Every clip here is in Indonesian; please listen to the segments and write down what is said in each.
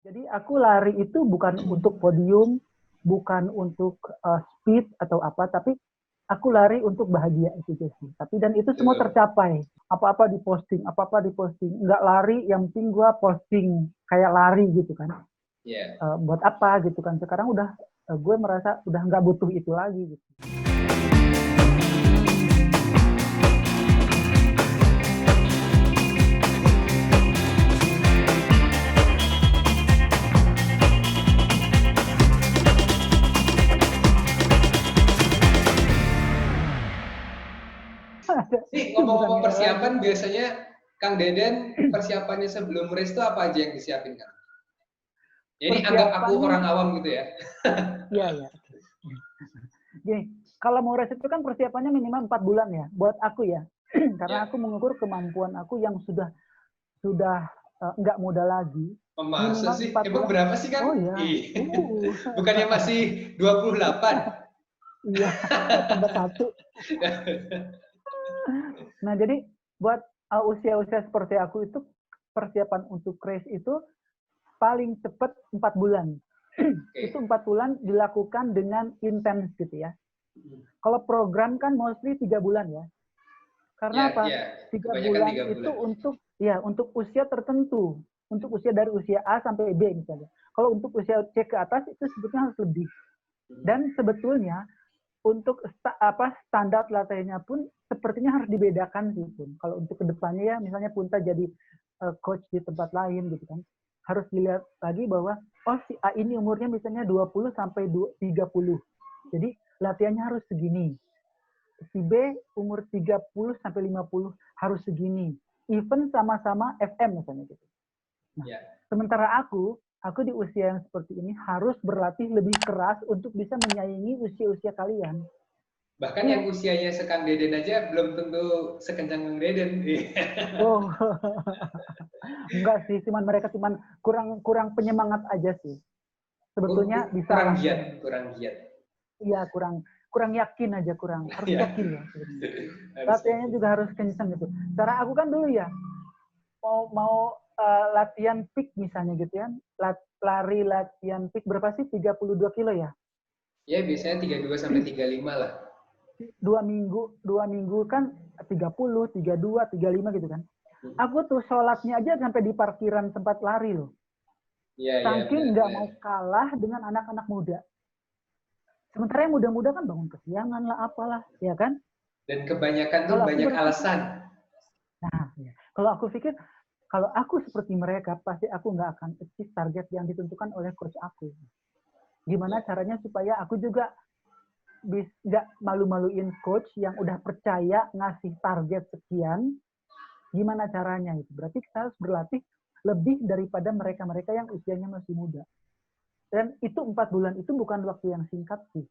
Jadi aku lari itu bukan untuk podium, bukan untuk speed atau apa, tapi aku lari untuk bahagia itu sih. Tapi dan itu semua Betul. tercapai. Apa-apa diposting, apa-apa diposting. Enggak lari, yang penting gua posting kayak lari gitu kan. Ya. Buat apa gitu kan. Sekarang udah gue merasa udah nggak butuh itu lagi gitu. Nih, Itu bukan ngomong-ngomong nilai lagi. persiapan, biasanya Kang Deden persiapannya sebelum race itu apa aja yang disiapin, Kang? Ya, ini anggap aku Persiapannya, orang awam gitu ya. ya ya. Gini, kalau mau race itu kan persiapannya minimal 4 bulan ya. Buat aku ya. Karena Ya. aku mengukur kemampuan aku yang sudah nggak muda lagi. Oh, masa Minimal sih? 4 Emang bulan. berapa sih, Oh Kang? ya. Bukannya masih 28? Iya, tambah satu. Nah, jadi buat usia-usia seperti aku itu persiapan untuk race itu paling cepat 4 bulan. Itu Oke. 4 bulan dilakukan dengan intens gitu ya. Kalau program kan mostly 3 bulan ya. Ya, Karena apa? ya. 3 Kebanyakan bulan 3 itu bulan. untuk usia tertentu. Untuk usia dari usia A sampai B misalnya. Kalau untuk usia C ke atas itu sebetulnya harus lebih. Dan sebetulnya untuk standar latihannya pun sepertinya harus dibedakan sih pun. Kalau untuk kedepannya ya, misalnya Punta jadi coach di tempat lain gitu kan, harus dilihat lagi bahwa oh si A ini umurnya misalnya 20 sampai 30. Jadi latihannya harus segini. Si B umur 30 sampai 50 harus segini. Even sama-sama FM misalnya gitu. Nah, Ya. sementara aku di usia yang seperti ini harus berlatih lebih keras untuk bisa menyaingi usia-usia kalian. Bahkan yang Iya. usianya sekang Deden aja belum tentu sekencang Kang Deden. Oh, enggak sih, cuman kurang kurang penyemangat aja sih. Sebetulnya bisa Kurang lah. giat, kurang giat. Iya, kurang kurang yakin aja, harus Ya, yakin ya sebenarnya. harus Latihannya yakin. juga harus kenceng gitu. Cara aku kan dulu ya, mau mau latihan peak misalnya gitu ya. Lari latihan peak berapa sih? 32 kilo ya. Ya, biasanya 32 sampai 35 lah. 2 minggu kan 30, 32, 35 gitu kan. Aku tuh sholatnya aja sampai di parkiran tempat lari loh. Iya, iya, Saking nggak benar-benar. mau kalah dengan anak-anak muda. Sementara yang muda-muda kan bangun kesiangan lah, apalah, ya kan? Dan kebanyakan tuh Kalau aku banyak berpikir, alasan. nah, ya. Kalau aku pikir, kalau aku seperti mereka, pasti aku nggak akan achieve target yang ditentukan oleh coach aku. Gimana Ya. caranya supaya aku juga nggak malu-maluin coach yang udah percaya ngasih target sekian, gimana caranya itu? Berarti kita harus berlatih lebih daripada mereka-mereka yang usianya masih muda. Dan itu 4 bulan itu bukan waktu yang singkat sih.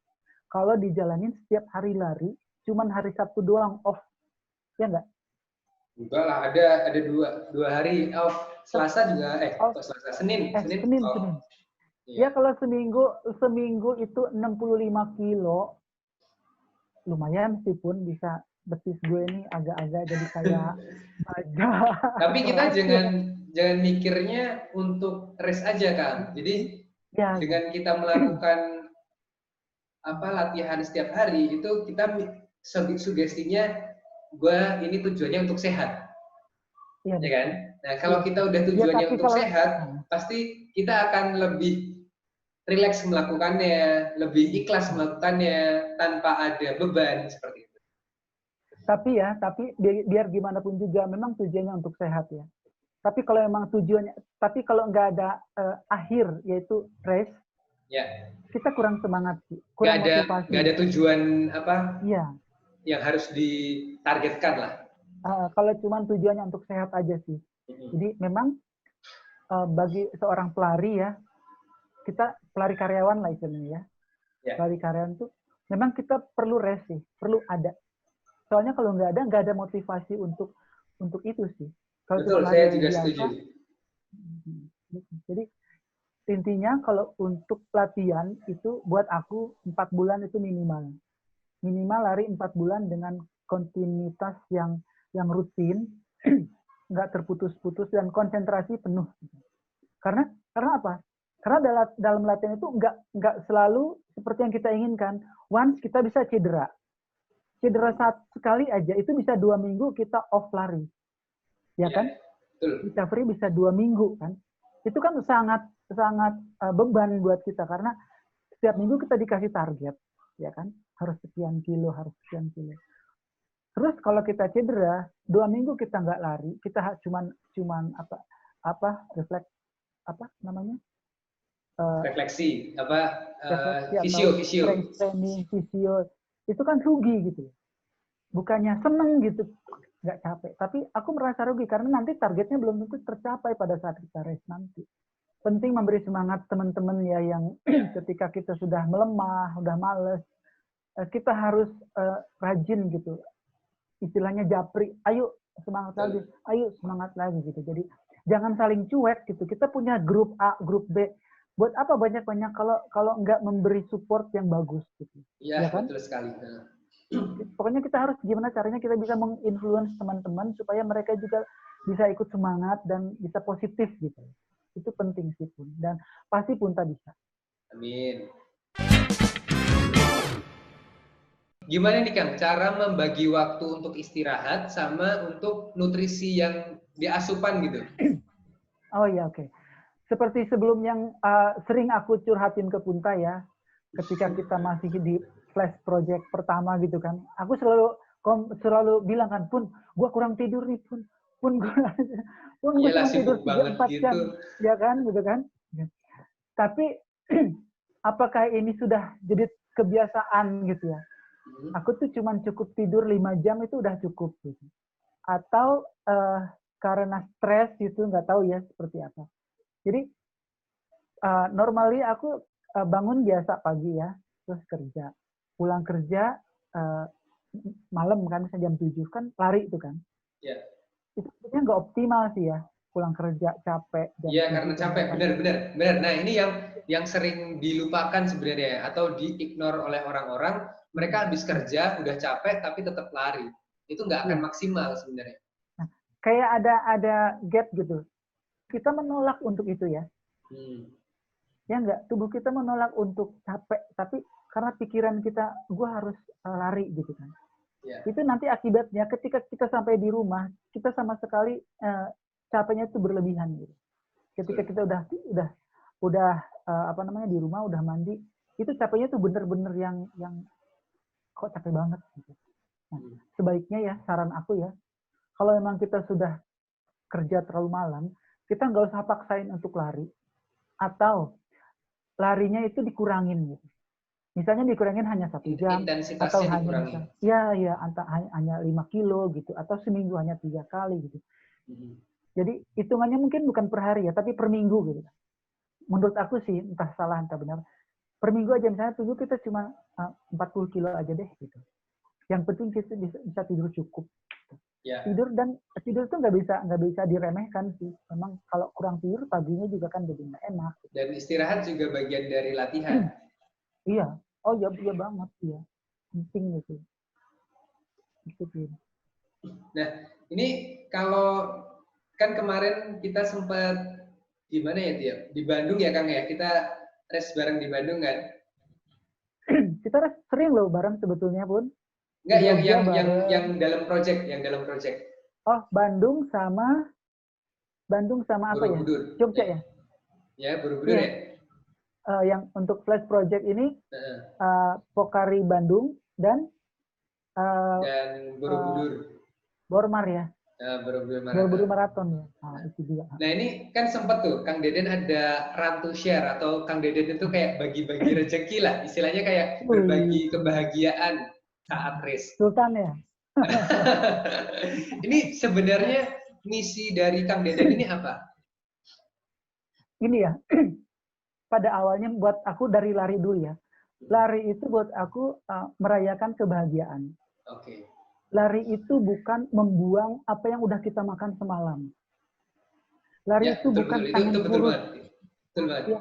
Kalau dijalanin setiap hari lari, cuman hari Sabtu doang off, ya nggak? Enggak lah, ada dua hari off. Selasa juga, Off, kok Selasa, Senin Senin, off. Senin. Iya. Ya kalau seminggu itu 65 kilo, lumayan meskipun bisa betis gue ini agak-agak jadi kayak baja Tapi kita keras ya. jangan mikirnya untuk race aja, Kang. Jadi Ya, ya. dengan kita melakukan latihan setiap hari itu kita sugestinya gue ini tujuannya untuk sehat, Iya ya betul. kan? Nah, kalau Iya. kita udah Ya tujuannya tapi untuk kalau sehat, pasti kita akan lebih rileks melakukannya, lebih ikhlas melakukannya tanpa ada beban seperti itu. tapi biar gimana pun juga memang tujuannya untuk sehat ya. Tapi kalau memang tujuannya, tapi kalau nggak ada akhir yaitu race, Ya, kita kurang semangat sih, nggak kurang ada motivasi. tujuan Iya. yang harus ditargetkan lah. Kalau cuma tujuannya untuk sehat aja sih. Jadi memang bagi seorang pelari ya, kita pelari karyawan lah istilahnya ya. Ya. Pelari karyawan tuh memang kita perlu rest sih, perlu ada. Soalnya kalau nggak ada motivasi untuk itu sih. Kalau cuma Betul, lari saya lari juga biasa, setuju. jadi intinya kalau untuk latihan itu buat aku 4 bulan itu minimal. Minimal lari 4 bulan dengan kontinuitas yang rutin, nggak terputus-putus dan konsentrasi penuh. Karena Karena apa? Karena dalam latihan itu nggak selalu seperti yang kita inginkan. Once kita bisa cedera sekali aja itu bisa 2 minggu kita off lari, ya kan? Recovery bisa 2 minggu kan? Itu kan sangat beban buat kita karena setiap minggu kita dikasih target, ya kan? Harus sekian kilo. Terus kalau kita cedera 2 minggu kita nggak lari, kita cuman refleksi fisio training fisio itu kan rugi gitu, bukannya seneng gitu nggak capek, tapi aku merasa rugi karena nanti targetnya belum tentu tercapai pada saat kita race nanti. Penting memberi semangat teman-teman ya yang ketika kita sudah melemah, udah males, kita harus rajin gitu, istilahnya japri, ayo semangat lagi gitu. Jadi jangan saling cuek gitu. Kita punya grup A, grup B. Buat apa banyak-banyak kalau nggak memberi support yang bagus gitu. Ya kan? Betul sekali. Pokoknya kita harus gimana caranya kita bisa menginfluence teman-teman supaya mereka juga bisa ikut semangat dan bisa positif gitu. Itu penting sih Pun. Dan pasti Punta bisa. Amin. Gimana nih Kang, cara membagi waktu untuk istirahat sama untuk nutrisi yang diasupan gitu? Oh iya, oke. Seperti sebelum yang sering aku curhatin ke Punta ya, ketika kita masih di flash project pertama gitu kan, aku selalu bilang kan, Pun, gua kurang tidur nih Pun gua cuma tidur 3-4 jam, ya kan, gitu kan. Tapi apakah ini sudah jadi kebiasaan gitu ya? Aku tuh cuma cukup tidur 5 jam itu udah cukup gitu. Atau karena stres gitu, nggak tahu ya seperti apa. Jadi normally aku bangun biasa pagi ya, terus kerja. Pulang kerja malam kan, misalnya jam 7 kan lari itu kan. Iya. Itu sebenarnya nggak optimal sih ya, pulang kerja capek. Iya, karena capek, benar. Nah ini yang sering dilupakan sebenarnya atau diignore oleh orang-orang. Mereka habis kerja udah capek tapi tetap lari. Itu nggak akan maksimal sebenarnya. Nah, kayak ada gap gitu. Kita menolak untuk itu ya. Ya enggak, tubuh kita menolak untuk capek, tapi karena pikiran kita, gue harus lari gitu kan. Itu nanti akibatnya ketika kita sampai di rumah, kita sama sekali capeknya itu berlebihan gitu. Ketika kita udah di rumah udah mandi, itu capeknya tuh bener-bener yang kok capek banget gitu. Nah, sebaiknya ya saran aku ya, kalau memang kita sudah kerja terlalu malam, kita nggak usah paksain untuk lari, atau larinya itu dikurangin gitu. Misalnya dikurangin hanya 1 jam atau hanya hanya 5 kilo gitu, atau seminggu hanya 3 kali gitu. Jadi hitungannya mungkin bukan per hari ya, tapi per minggu gitu. Menurut aku sih, entah salah entah benar, per minggu aja misalnya kita cuma 40 kilo aja deh gitu. Yang penting kita bisa tidur cukup. Tidur itu nggak bisa diremehkan sih. Memang kalau kurang tidur paginya juga kan jadi nggak enak. Dan istirahat juga bagian dari latihan. Iya. Oh iya banget ya. Penting gitu. Nah ini kalau kan kemarin kita sempat gimana ya Tia? Di Bandung ya Kang ya, kita race bareng di Bandung kan? Kita sering loh bareng sebetulnya Pun. Enggak, yang dalam project. Oh, Bandung sama apa Borobudur. Ya? Jogja ya? Ya, Borobudur ya. Yang untuk flash project ini Pokari Bandung dan Borobudur. Bormar ya. Borobudur Marathon ya. Nah, itu juga. Nah ini kan sempat tuh Kang Deden ada run to share, atau Kang Deden itu kayak bagi-bagi rezeki lah, istilahnya kayak berbagi kebahagiaan saat race. Sultan ya. Ini sebenarnya misi dari Kang Deden ini apa? Ini ya. Pada awalnya buat aku dari lari dulu ya. Lari itu buat aku merayakan kebahagiaan. Oke. Lari itu bukan membuang apa yang udah kita makan semalam. Lari itu bukan angin purut. Betul banget. Ya,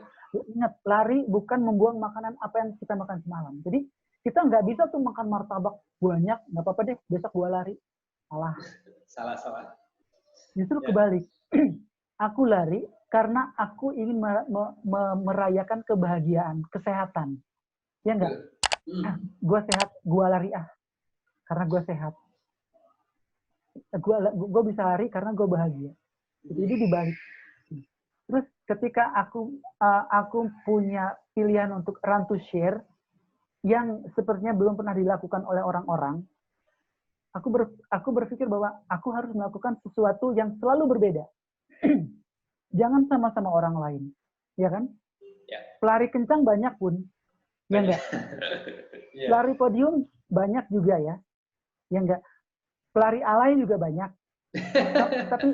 ingat, lari bukan membuang makanan apa yang kita makan semalam. Jadi kita nggak bisa tuh makan martabak banyak, nggak apa-apa deh, besok gua lari. Salah. Salah. Justru kebalik. Aku lari karena aku ingin merayakan kebahagiaan, kesehatan. Ya enggak? Gue sehat, gue lari karena gue sehat. Gue bisa lari karena gue bahagia. Jadi dibalik. Terus ketika aku punya pilihan untuk run to share yang sepertinya belum pernah dilakukan oleh orang-orang, aku berpikir bahwa aku harus melakukan sesuatu yang selalu berbeda. Jangan sama-sama orang lain, ya kan? Ya. Pelari kencang banyak pun, ya enggak? Ya. Pelari podium banyak juga ya enggak? Pelari alay juga banyak. Tapi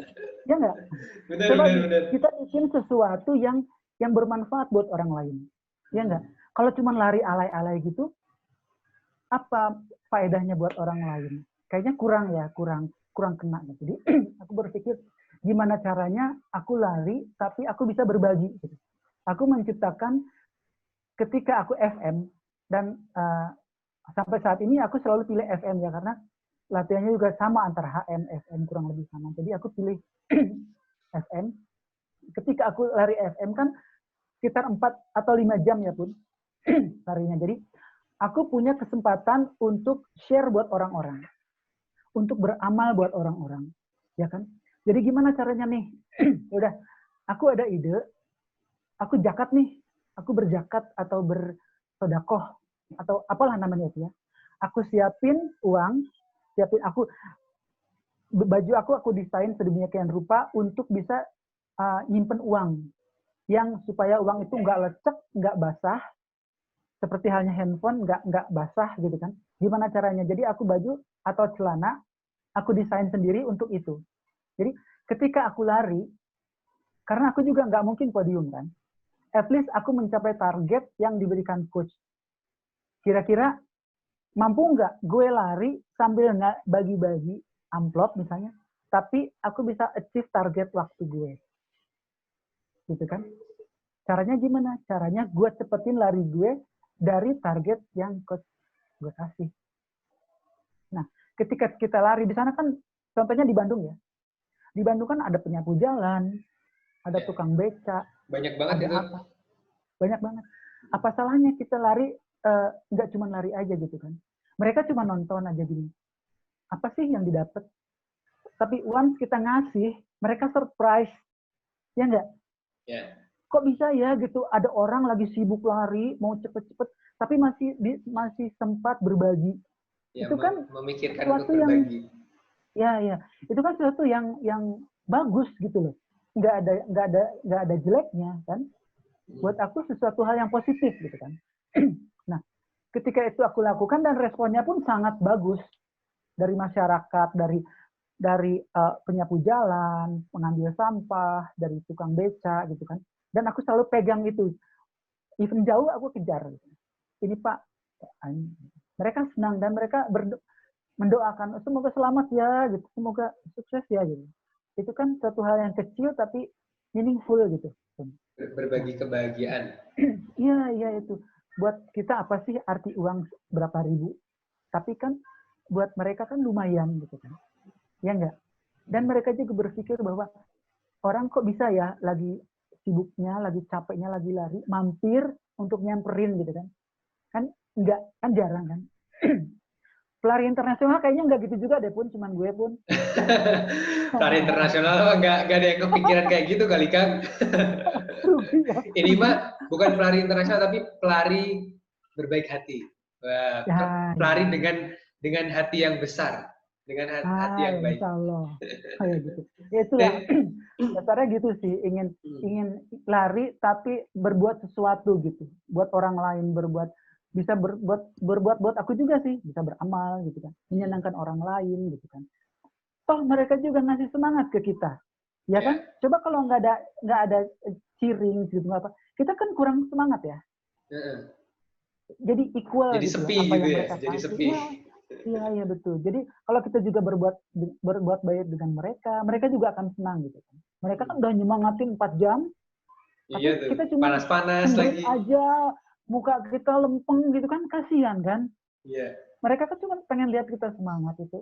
ya enggak? Coba kita bikin sesuatu yang bermanfaat buat orang lain. Ya enggak? Kalau cuma lari alay-alay gitu, apa faedahnya buat orang lain? Kayaknya kurang kena. Jadi aku berpikir gimana caranya aku lari tapi aku bisa berbagi. Aku menciptakan ketika aku FM dan sampai saat ini aku selalu pilih FM ya karena latihannya juga sama antara HM, FM kurang lebih sama. Jadi aku pilih FM. Ketika aku lari FM kan sekitar 4 atau 5 jam ya pun larinya. Jadi aku punya kesempatan untuk share buat orang-orang. Untuk beramal buat orang-orang. Ya kan? Jadi gimana caranya nih? Udah, aku ada ide. Aku zakat nih. Aku berzakat atau bersedekah atau apalah namanya itu ya. Aku siapin uang, baju aku desain sedemikian rupa untuk bisa nyimpen uang yang supaya uang itu nggak lecek, nggak basah, seperti halnya handphone nggak basah gitu kan. Gimana caranya? Jadi aku baju atau celana aku desain sendiri untuk itu. Jadi ketika aku lari, karena aku juga nggak mungkin podium kan, at least aku mencapai target yang diberikan coach. Kira-kira mampu nggak gue lari sambil nggak bagi-bagi amplop misalnya, tapi aku bisa achieve target waktu gue. Gitu kan? Caranya gimana? Caranya gue cepetin lari gue dari target yang coach gue kasih. Nah, ketika kita lari di sana kan, contohnya di Bandung ya. Di Bandung kan ada penyapu jalan, ada tukang beca, banyak banget ada itu. apa? Banyak banget. Apa salahnya kita lari, nggak cuma lari aja gitu kan. Mereka cuma nonton aja gini. Apa sih yang didapat? Tapi once kita ngasih, mereka surprise. Ya enggak? Ya. Kok bisa ya gitu, ada orang lagi sibuk lari, mau cepet-cepet, tapi masih sempat berbagi. Ya, itu kan memikirkan sesuatu untuk berbagi. Ya. Itu kan sesuatu yang bagus gitu loh. Nggak ada jeleknya kan. Buat aku sesuatu hal yang positif gitu kan. Nah, ketika itu aku lakukan dan responnya pun sangat bagus dari masyarakat, dari penyapu jalan, pengambil sampah, dari tukang beca gitu kan. Dan aku selalu pegang itu. Even jauh aku kejar. Gitu. Ini Pak, mereka senang dan mereka mendoakan semoga selamat ya gitu, semoga sukses ya gitu. Itu kan suatu hal yang kecil tapi meaningful gitu. Berbagi kebahagiaan. Iya itu. Buat kita apa sih arti uang berapa ribu? Tapi kan buat mereka kan lumayan gitu kan. Ya enggak? Dan mereka juga berpikir bahwa orang kok bisa ya lagi sibuknya, lagi capeknya, lagi lari, mampir untuk nyamperin gitu kan. Kan enggak, kan jarang kan. Pelari internasional kayaknya nggak gitu juga deh pun, cuman gue pun. Pelari internasional nggak ada yang kepikiran kayak gitu kali kan? Ini mah bukan pelari internasional tapi pelari berbaik hati. Pelari dengan hati yang besar, dengan hati yang baik. Insya Allah. Kayak gitu. Ya itulah. Dasarnya gitu sih, ingin lari tapi berbuat sesuatu gitu, buat orang lain, bisa berbuat buat aku juga sih, bisa beramal gitu kan, menyenangkan orang lain gitu kan. Toh mereka juga ngasih semangat ke kita, ya kan? Coba kalau nggak ada cheering gitu apa, kita kan kurang semangat ya. Jadi equal jadi gitu sepi apa gitu yang ya, mereka jadi kasih. sepi. Iya betul. Jadi kalau kita juga berbuat baik dengan mereka juga akan senang gitu kan. Mereka kan udah nyemangatin 4 jam, tapi Iya tuh, kita cuma panas-panas lagi aja, muka kita lempeng gitu kan, kasihan kan. Iya. Mereka kan cuma pengen lihat kita semangat itu.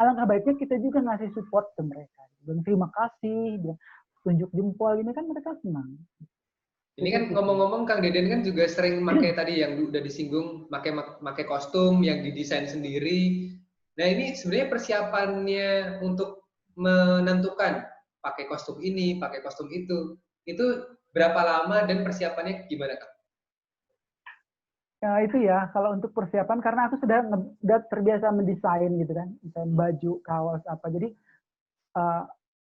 Alangkah baiknya kita juga ngasih support ke mereka. Dan terima kasih. tunjuk jempol ini kan mereka senang. Ini kan ngomong-ngomong Kang Deden kan juga sering pakai tadi yang udah disinggung, pakai kostum yang didesain sendiri. Nah ini sebenarnya persiapannya untuk menentukan pakai kostum ini, pakai kostum itu berapa lama dan persiapannya gimana Kang? Ya, itu ya, kalau untuk persiapan, karena aku sudah terbiasa mendesain gitu kan, desain baju, kaos, apa. Jadi,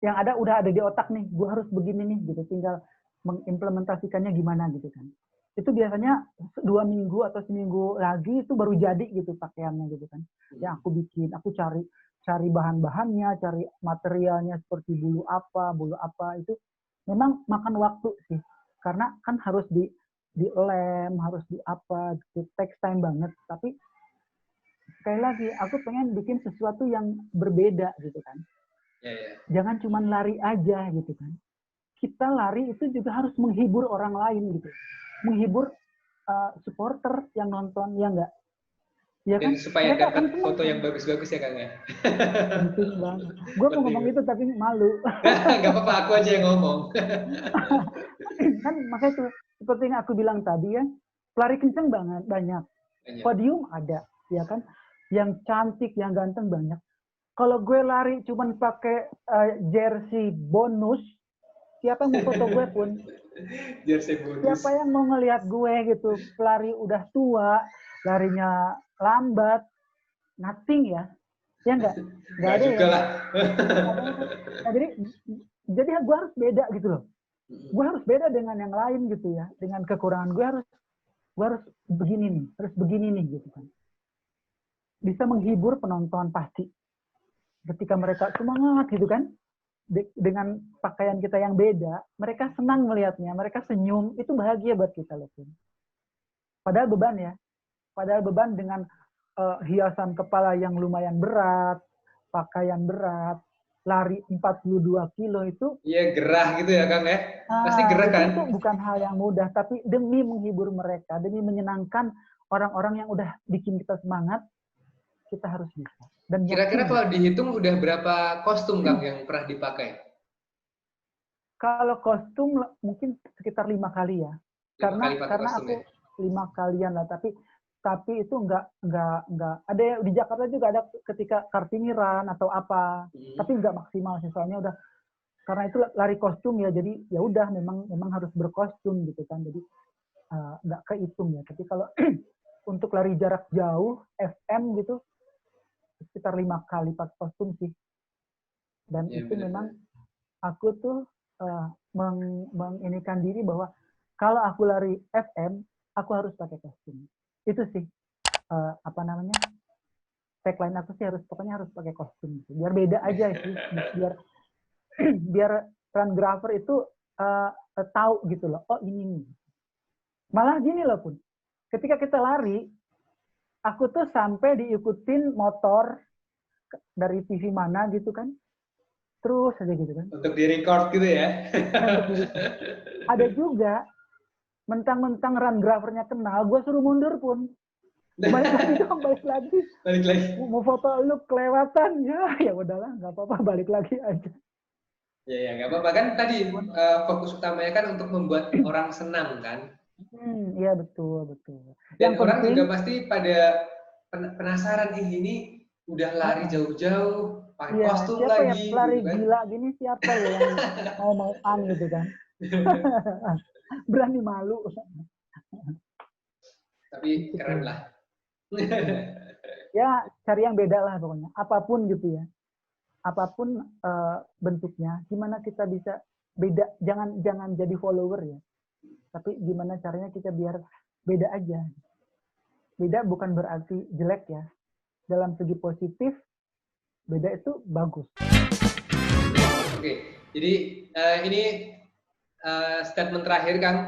yang udah ada di otak nih, gue harus begini nih, gitu. Tinggal mengimplementasikannya gimana gitu kan. Itu biasanya 2 minggu atau seminggu lagi itu baru jadi gitu pakaiannya gitu kan. Ya aku bikin, aku cari bahan-bahannya, cari materialnya seperti bulu apa, itu memang makan waktu sih. Karena kan harus dilem, harus di apa, gitu. Takes time banget. Tapi sekali lagi, aku pengen bikin sesuatu yang berbeda gitu kan. Jangan cuma lari aja gitu kan. Kita lari itu juga harus menghibur orang lain gitu. Menghibur supporter yang nonton, ya enggak? Ya kan? Dan supaya Mereka akan dapat senang. foto yang bagus-bagus ya Kang ya. Penting banget. Gue mau ngomong itu tapi malu. Gak apa-apa, aku aja yang ngomong. Kan makanya tuh, seperti yang aku bilang tadi ya, pelari kenceng banyak. Podium ada, ya kan? Yang cantik, yang ganteng banyak. Kalau gue lari cuman pakai jersey bonus, siapa yang mau foto gue pun? Jersey bonus. Siapa yang mau ngelihat gue gitu? Pelari udah tua, larinya lambat, nothing ya. Ya enggak ada juga ya. Lah. Nah, jadi gue harus beda gitu loh. Gue harus beda dengan yang lain gitu ya. Dengan kekurangan gue harus begini nih, harus begini nih gitu kan. Bisa menghibur penonton pasti. Ketika mereka semangat gitu kan, dengan pakaian kita yang beda, mereka senang melihatnya, mereka senyum, itu bahagia buat kita loh. Padahal beban ya, dengan hiasan kepala yang lumayan berat, pakaian berat, lari 42 kilo itu. Iya, gerah gitu ya Kang ya? Pasti gerah kan? Itu bukan hal yang mudah, tapi demi menghibur mereka, demi menyenangkan orang-orang yang udah bikin kita semangat, kita harus bisa. Dan kira-kira kalau dihitung udah berapa kostum Kang yang pernah dipakai? Kalau kostum mungkin sekitar 5 kali ya. Karena aku 5 kalian lah, tapi itu enggak ada ya, di Jakarta juga ada ketika Kartini Run atau apa. Tapi enggak maksimal sih, soalnya udah karena itu lari kostum ya, jadi ya udah memang harus berkostum gitu kan. Jadi enggak kehitung ya. Tapi kalau untuk lari jarak jauh FM gitu sekitar 5 kali pakai kostum sih. Dan ya, itu memang aku tuh menginikan diri bahwa kalau aku lari FM, aku harus pakai kostum. Itu sih tagline aku sih pokoknya harus pakai kostum. Biar beda aja sih, biar run grafer itu tahu gitu loh. Oh ini nih. Malah gini loh Pun, ketika kita lari, aku tuh sampai diikutin motor dari TV mana gitu kan. Terus aja gitu kan. Untuk di-record gitu ya. Ada juga, mentang-mentang run grafernya kenal, gue suruh mundur Pun. Balik lagi. Mau foto lu kelewatan, ya udahlah, nggak apa-apa, balik lagi aja. Ya, nggak apa-apa. Kan tadi fokus utamanya kan untuk membuat orang senang kan. Iya betul. Dan orang juga pasti pada penasaran ini udah lari jauh-jauh, pakai kostum siapa lagi. Siapa yang lari gitu kan? gila gini, siapa ya yang mau-mauan gitu kan. Berani malu. Tapi keren lah. Ya, cari yang beda lah pokoknya. Apapun gitu ya. Apapun bentuknya, gimana kita bisa beda, jangan jadi follower ya. Tapi gimana caranya kita biar beda aja. Beda bukan berarti jelek ya. Dalam segi positif, beda itu bagus. Oke, jadi ini statement terakhir Kang.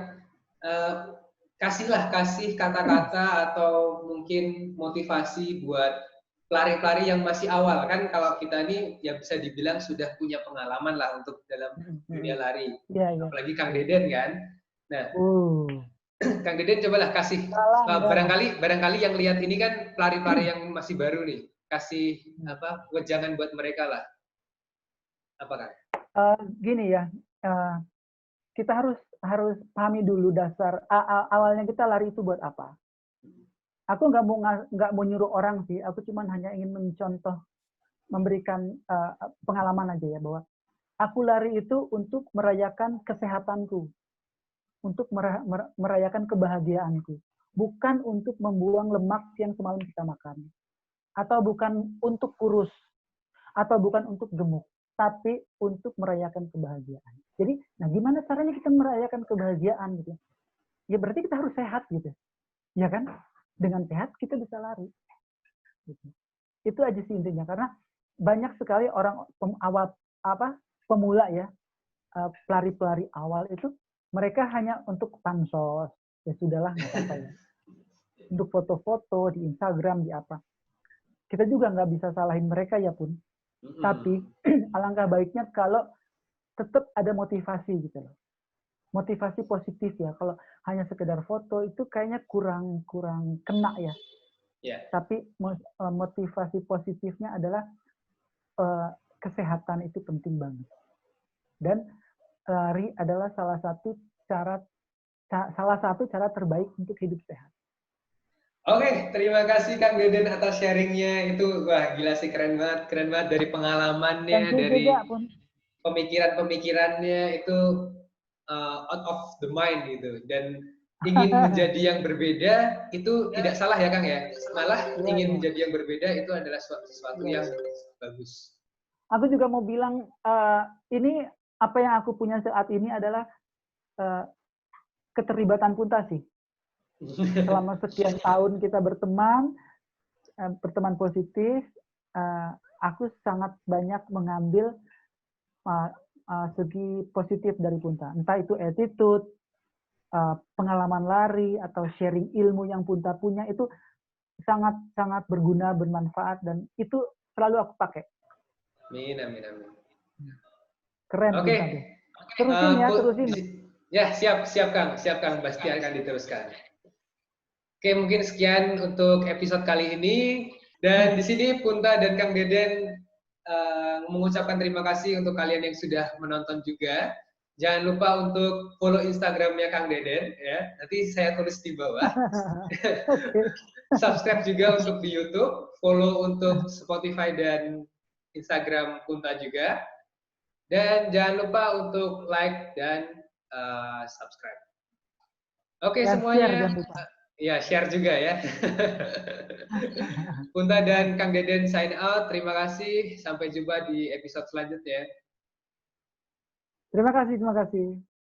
Kasih kata-kata atau mungkin motivasi buat pelari-pelari yang masih awal kan. Kalau kita ini ya bisa dibilang sudah punya pengalaman lah untuk dalam dunia lari. Ya. Apalagi Kang Deden kan. Nah, Kang Deden cobalah kasih barangkali yang lihat ini kan pelari-pelari yang masih baru nih, kasih wejangan buat mereka lah. Apa Kang? Gini ya, eh, kita harus pahami dulu dasar awalnya kita lari itu buat apa. Aku nggak mau nyuruh orang sih, aku cuman hanya ingin mencontoh, memberikan pengalaman aja ya, bahwa aku lari itu untuk merayakan kesehatanku, untuk merayakan kebahagiaanku, bukan untuk membuang lemak yang semalam kita makan, atau bukan untuk kurus, atau bukan untuk gemuk, tapi untuk merayakan kebahagiaan. Jadi, nah gimana caranya kita merayakan kebahagiaan gitu? Ya berarti kita harus sehat gitu, ya kan? Dengan sehat kita bisa lari. Gitu. Itu aja sih intinya, karena banyak sekali orang pemula ya, pelari-pelari awal itu mereka hanya untuk pansos, ya sudahlah nggak apa-apa ya. Untuk foto-foto di Instagram, di apa. Kita juga nggak bisa salahin mereka ya pun. Tapi alangkah baiknya kalau tetap ada motivasi gitu loh. Motivasi positif ya. Kalau hanya sekedar foto itu kayaknya kurang kena ya. Yeah. Tapi motivasi positifnya adalah kesehatan itu penting banget. Dan lari adalah salah satu cara terbaik untuk hidup sehat. Oke, terima kasih Kang Deden atas sharingnya. Itu wah gila sih, keren banget dari pengalamannya, dari pemikirannya itu out of the mind gitu. Dan ingin menjadi yang berbeda itu tidak salah ya Kang ya. Malah ingin menjadi yang berbeda itu adalah sesuatu yang bagus. Aku juga mau bilang ini apa yang aku punya saat ini adalah keterlibatan Punta sih. Selama sekian tahun kita berteman positif, aku sangat banyak mengambil segi positif dari Punta. Entah itu attitude, pengalaman lari, atau sharing ilmu yang Punta punya, itu sangat berguna, bermanfaat, dan itu selalu aku pakai. Amin. Keren. Oke. Terusin. Ya, siap Kang, pasti akan diteruskan. Oke, mungkin sekian untuk episode kali ini. Dan di sini Punta dan Kang Deden mengucapkan terima kasih untuk kalian yang sudah menonton juga. Jangan lupa untuk follow Instagramnya Kang Deden ya. Nanti saya tulis di bawah. Subscribe juga untuk di YouTube, follow untuk Spotify dan Instagram Punta juga. Dan jangan lupa untuk like dan subscribe. Oke, semuanya. Ya, share juga ya. Punta dan Kang Deden sign out. Terima kasih. Sampai jumpa di episode selanjutnya. Terima kasih.